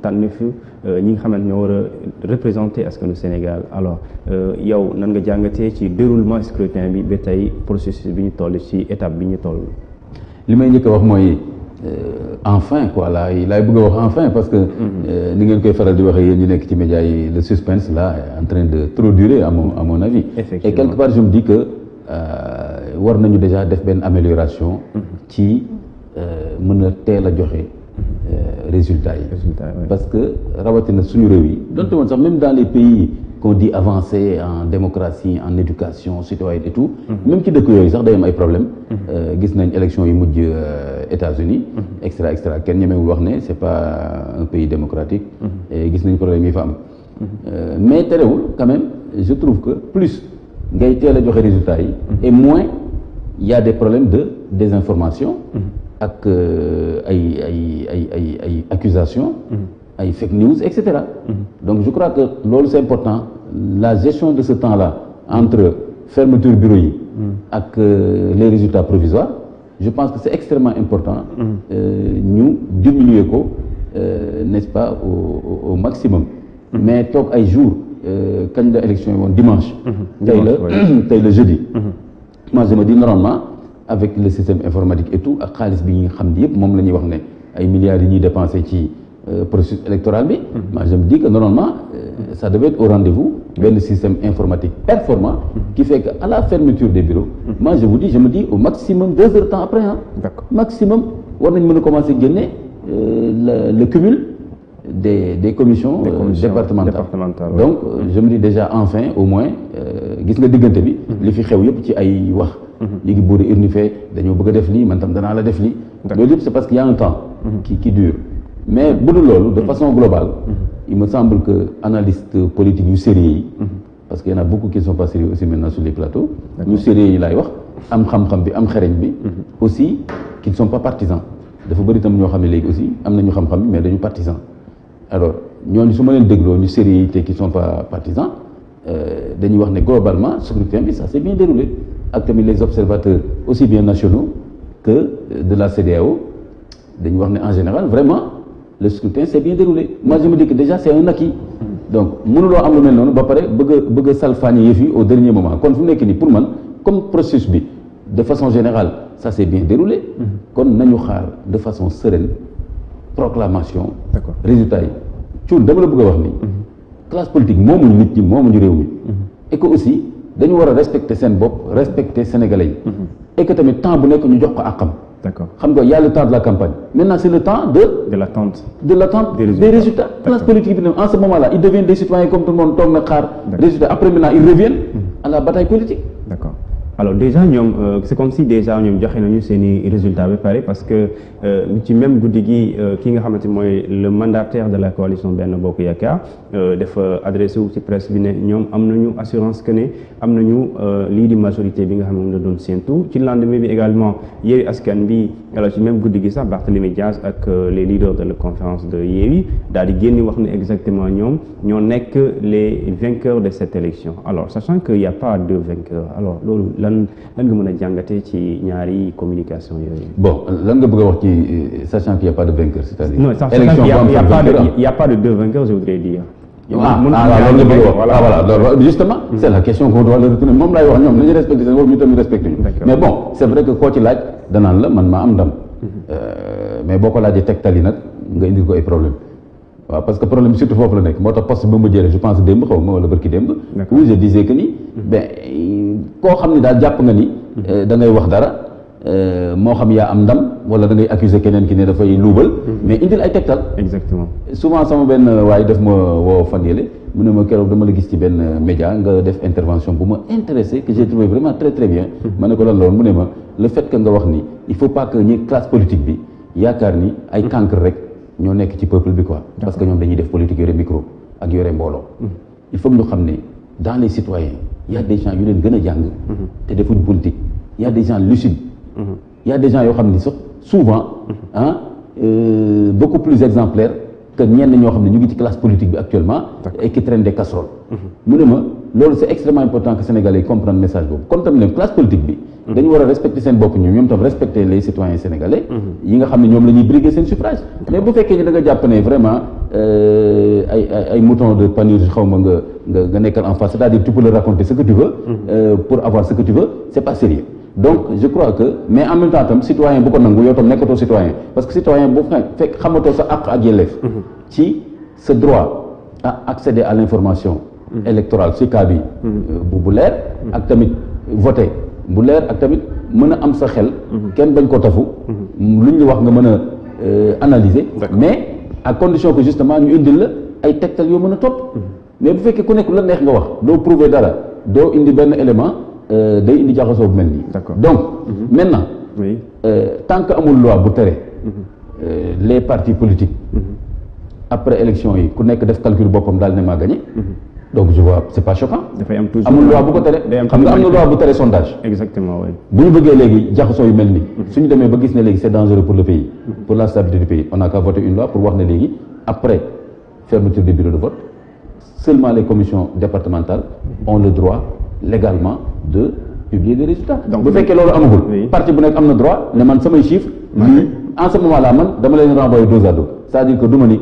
tànn fi ñi nga xamante ñoo war a représenter askanu Sénégal alors yow nan nga jàngatee ci déroulement scrutin bi ba tey processus bi ñu toll ci étape bi ñu toll. li may njëkk a wax mooy enfin quoi laay bëgg a wax enfin parce que ni ngeen koy faral di waxee yéen ñi nekk ci médias yi le suspense là est en train de trop durer à mon avis. Et quelque part je me dis que war nañu déjà def benn amélioration ci mën a teel a joxe résultats yi parce que rawatina suñu réew yi donte woon sax même dans les pays qu'on dit avancés en démocratie en éducation citoyenne et tout même ci dëkk yooyu sax day am ay problème gis nañ élection yi mujj États-Unis extra kenn ñemewul wax ne c'est pas un pays démocratique et gis nañ problème yi fa am mais terewul quand même je trouve que plus ngay teel a joxe résultats yi et moins il y a des problèmes de désinformation ak ay accusations ay fake news et cetera donc je crois que loolu c'est important la gestion de ce temps-là entre fermeture bureau yi ak les résultats provisoires je pense que c'est extrêmement important ñu diminuer ko n'est-ce pas au maximum mais toog ay jours kañ la élection yi woon dimanche tey la jeudi moi je me dis normalement avec le système informatique et tout ak xaalis bi ñi nga xam ne yëpp moom la ñuy wax ne ay milliards yi ñuy dépensé ci processus électoral bi moi je me dis que normalement ça devait être au rendez-vous benn système informatique performant qui fait que à la fermeture des bureaux moi je me dis au maximum 2 heures de temps après maximum war nañ mën a commencer génne le cumul des commissions départementales donc je me dis déjà enfin au moins gis nga diggante bi li fi xew yëpp ci ay wax ñu ngi boori urne fee dañoo bëgg a def lii man tam danaa la def lii loolu yëpp c'est parce qu'il y a un temps qui dure mais bu dul loolu de façon globale il me semble que analystes politiques yu sérieux yi parce qu'il y en a beaucoup qui ne sont pas sérieux aussi maintenant sur les plateaux ñu sérieux yi laay wax am xam-xam bi am xereñ bi aussi qui ne sont pas partisans dafa bëri tam ñoo xam ne léegi aussi am nañu xam-xam bi mais dañu partisans alors ñooñu su ma leen dégloo ñu sérieux yi te qui ne sont pas partisans dañuy wax ne globalement scrutin bi ça s'est bien déroulé ak tamit les observateurs aussi bien nationaux que de la CEDEAO dañuy wax ne en général vraiment le scrutin s'est bien déroulé moi je me dis que déjà c'est un acquis donc mënuloo am lu mel noonu ba pare bëgg a salfaañi yëf yi au dernier moment kon fu mu nekk nii pour man comme processus bi de façon générale ça s'est bien déroulé kon nañu xaar de façon sereine proclamation résultat yi cuun dama la bëgg a wax ni classe politique moomuñu nit ñi moomuñu réew mi et que aussi dañu war a respecter seen bopp respecter sénégalais yi et que tamit temps bu nekk ñu jox ko àqam xam nga y a le temps de la campagne maintenant c'est le temps de l'attente des résultats classe politique bi en ce moment là ils deviennent des citoyens comme tout le monde toog na xaar résultat après maintenant ils reviennent à la bataille politique d'accord alors déjà ñoom c'est comme si déjà ñoom joxe nañu seeni résultats ba pare parce que ci même guddi gi ki nga xamante mooy le mandataire de la coalition Benno Bokk Yaakaar dafa adressé wu ci presse bi ne ñoom am nañu assurance que ne am nañu lii di majorité bi nga xam ne moom la doon séentu ci lendemain bi également Yewwi Askan Wi alors ci même guddi gi sax Barthélémy Dias ak les leaders de la conférence de Yewwi daal di génn wax ne exactement ñoom ñoo nekk les vainqueurs de cette élection alors sachant que y a pas de vainqueur alors loolu lan nga mën a jàngatee ci ñaari communication yooyu. bon lan nga bëgg a wax ci sachant qu'il y a pas de vainqueur c'est-à-dire. non sachant qu'il y a pas de deux vainqueurs je voudrais dire. loolu nga bëgg a wax voilà loolu justement c'est la question qu'on doit leur retourner moom laay wax ñoom nañu respecté seen bopp ñu tamit respecté ñu mais bon c'est vrai que koo ci laaj danaan la man maa am ndam mais boo ko laajee tegtal yi nag nga indil ko ay problème waaw parce que problème surtout foofu la nekk moo tax poste ba mu jëlee je pense démb xaw ma wala barki démb où je disais que ni ben koo xam ni daal jàpp nga ni da ngay wax dara moo xam yaa am ndam wala da ngay accuser keneen ki ne dafay luubal mais indil ay tegtal exactement souvent sama benn waaye def ma woo fan yële mu ne ma keroog dama la gis ci benn média nga def intervention bu ma intéressé que j'ai trouvé vraiment très très bien ma ne ko lan loolu mu ne ma le fait que nga wax ni il faut pas que ñi classe politique bi yaakaar ni ay cancre rek ñoo nekk ci peuple bi quoi parce que ñoom dañuy def politique yore micro ak yore mbooloo il faut que ñu xam ne dans les citoyens il y a des gens yu leen gën a jàng te defuñ politique il y a des gens lucides il y a des gens yoo xam ne sax souvent beaucoup plus exemplaires que ñenn ñoo xam ne ñu ngi ci classe politique bi actuellement et qui traînent des casseroles mu ne ma loolu c'est extrêmement important que Sénégalais yi comprendre message boobu comme tam ne classe politique bi dañu war a respecter seen bopp ñoom tam respecter les citoyens sénégalais yi nga xam ne ñoom la ñuy briguer seen suffrage mais bu fekkee ni da nga jàpp ne vraiment ay moutons de Panurge xaw ma nga nekkal en face, c'est-à-dire tu peux leur raconter ce que tu veux pour avoir ce que tu veux, c'est pas sérieux. Donc je crois que mais en même temps tam citoyen bu ko nangu yow tam nekkatoo citoyen parce que citoyen bu fekk xamatoo sa àq ak yelleef ci sa droit à accéder à l'information électorale ci cas bi bu leer ak tamit voter bu leer ak tamit mën a am sa xel kenn bañ ko tafu lu ñu wax nga mën a analyser mais à condition que justement ñu indil la ay tegtal yoo mën a topp mais bu fekkee ku nekk la neex nga wax doo prouver dara doo indi benn élément day indi jaxasoo bu mel nii donc maintenant tant que amul loi bu tere les partis politiques après élection yi ku nekk def calcul boppam daal ne maa gagné donc je vois c'est pas choquant amul loi bu ko tere xam nga am na loi bu tere sondage exactement oui bu ñu bëggee léegi jaxasoo yu mel nii suñu demee ba gis ne léegi c'est dangereux pour le pays pour la stabilité du pays on a qu'à voter une loi pour wax ne léegi après fermeture des bureaux de vote seulement les commissions départementales ont le droit légalement de publier les résultats donc bu fekkee loolu amagul parti bu nekk am na droit ne man samay chiffres lii en ce moment là man dama leen renvoyer dos à dos c'est-à-dire que du ma ni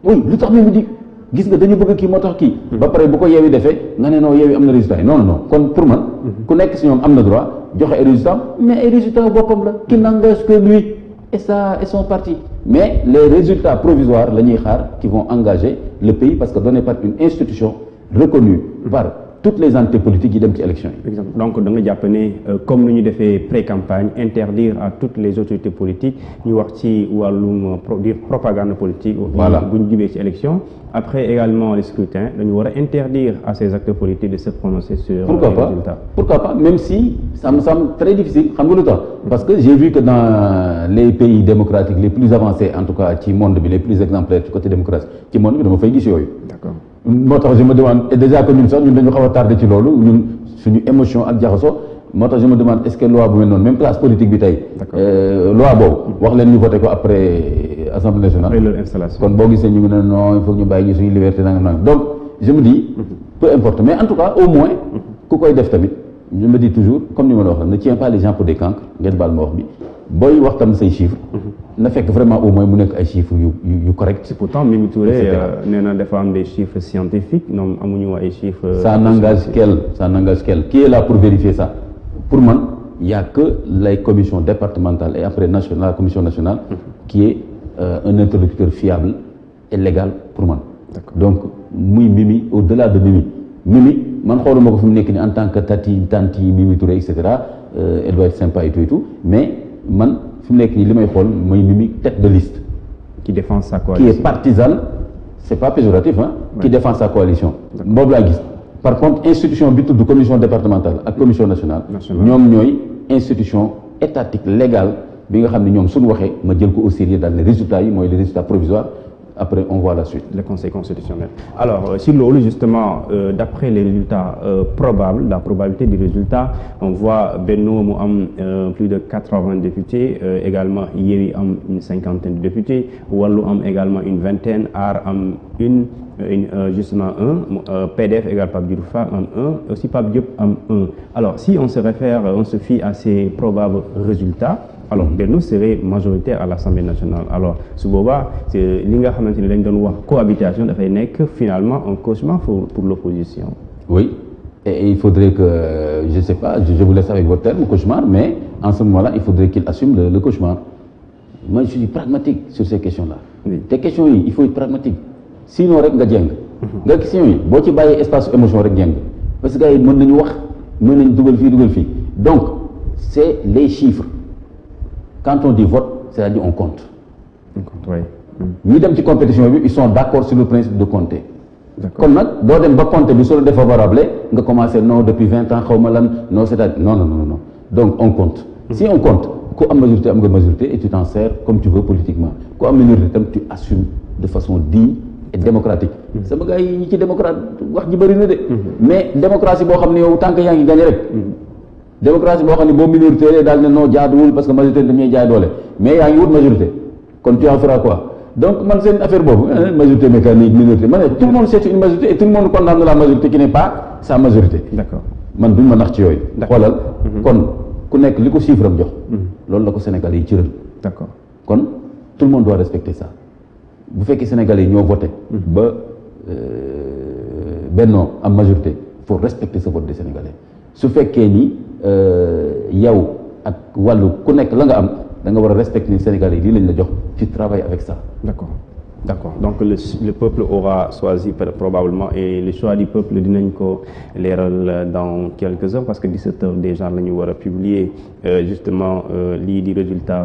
oui lu tax mu di gis nga dañu bëgg kii moo tax kii ba pare bu ko yeewi defee nga ne non yeewi am na résultat yi non non kon pour man ku nekk si ñoom am na droit joxe ay résultats mais ay résultats boppam la qui n'engage que lui et ça et son parti mais les résultats provisoires la ñuy xaar qui vont engager le pays parce que donné par une institution reconnue par toutes les entités politiques yi dem ci élection yi. donc da nga jàpp ne comme ni ñu defee pré-campagne interdire à toutes les autorités politiques ñu wax ci wàllum propagande politique. voilà bu ñu jubee ci élection. Après également les scrutins dañu war a interdire à ces acteurs politiques de se prononcer sur les résultats. Pourquoi pas même si ça me semble très difficile xam nga lu tax parce que j'ai vu que dans les pays démocratiques les plus avancés en tout cas ci monde bi les plus exemplaires ci côté démocratie ci monde bi dama fay gis yooyu. D'accord. moo tax je me demande et déjà que ñun sax ñun dañu xaw a tardé ci loolu ñun suñu émotion ak jaxasoo moo tax je me demande est-ce que loi bu mel noonu même classe politique bi tey. loi boobu wax leen ñu voté ko après assemblée nationale. après leur installation kon boo gisee ñu ngi ne non il faut ñu bàyyi ñu suñu liberté nangam nangam donc je me dis. peu importe mais en tout cas au moins. ku koy def tamit je me dis toujours comme ni ma la wax la ne tiens pas les gens pour des cancres ngeen baal ma wax bi booy wax tam say chiffres. na fekk vraiment au moins mu nekk ay chiffres yu correct. pourtant Mimi Touré nee na dafa am des chiffres scientifiques ñoom amuñu ay chiffres. ça n'engage qu'elle qui est là pour vérifier ça pour man il y a que les commissions départementales et après la commission nationale. qui est un interlocuteur fiable et légal pour man. donc muy Mimi au-delà de Mimi man xooluma ko fi mu nekk ni en tant que tanti Mimi Touré et cetera elle doit être sympa et tout mais man fi mu nekk nii li may xool mooy Mimi tête de liste. qui défend sa coalition qui est partisane c'est pas péjoratif hein. Ouais. Qui défend sa coalition. boobu laa gis par contre institution bi tudd commission départementale ak commission nationale. ñoom ñooy institution étatique légale bi nga xam ne ñoom suñu waxee ma jël ko au sérieux daal les résultats yi mooy les résultats provisoires. Après, on voit la suite. Le Conseil constitutionnel. Alors, sur l'OLU, justement, d'après les résultats probables, la probabilité du résultat, on voit Benno plus de 80 députés, également Yewwi une cinquantaine de députés, Wallu également une vingtaine, AAR justement un, PDF égale Pape Diouf un, aussi Pape Diop un. Alors, si on se fie à ces probables résultats, alors Benno serait majoritaire à l'Assemblée nationale alors su boobaa li nga xamante ne dañ doon wax cohabitation dafay nekk finalement un cauchemar pour l'opposition. Oui et il faudrait que je sais pas je vous laisse avec votre terme cauchemar mais en ce moment-là il faudrait qu'il assume le cauchemar. Moi je suis pragmatique sur ces questions-là. Oui. Te questions yi il faut être pragmatique sinon rek nga jeng. nga questions yi boo ci bàyyee espace émotion rek jeng parce que gars yi mën nañu wax mën nañu dugal fii donc c'est les chiffres. Quand on dit vote, c'est-à-dire on compte. Oui. ñi dem ci compétition bi ils sont d'accord sur le principe de compter. kon nag boo dem ba compter bi soo défavorable nga commencer non depuis 20 ans xaw ma lan non c'est-à-dire non donc on compte. Si on compte ku am majorité am nga majorité et tu t'en sers comme tu veux politiquement ku am minorité tam tu assumes de façon digne et démocratique. sama gars yi ñi ci démocrate wax ji bëri na de. mais démocratie boo xam ne yow tant que yaa ngi gagné rek. démocratie boo xam ne boo minorité daal ne non jaaduwul parce que majorité dañuy jaay doole mais yaa ngi wut majorité kon tu en feras quoi donc man seen affaire boobu majorité mécanique minorité ma ne tout le monde cherche une majorité et tout le monde condamne la majorité qui n'est pas sa majorité. D'accord man duñ ma nax ci yooyu. xoolal kon ku nekk li ko chiffre am jox. loolu la ko Sénégal yi cëral. D'accord kon tout le monde doit respecter ça. bu fekkee Sénégalais yi ñoo voté ba Benno am majorité faut respecter ce vote des Sénégalais su fekkee ni yow ak wàllu ku nekk la nga am da nga war a respecter ni Sénégalais yi lii lañ la jox tu travailles avec ça. D'accord donc le peuple aura choisi probablement et le choix du peuple dinañ ko leeral dans quelques heures parce que 17 heures déjà la ñu war a publier justement lii di résultat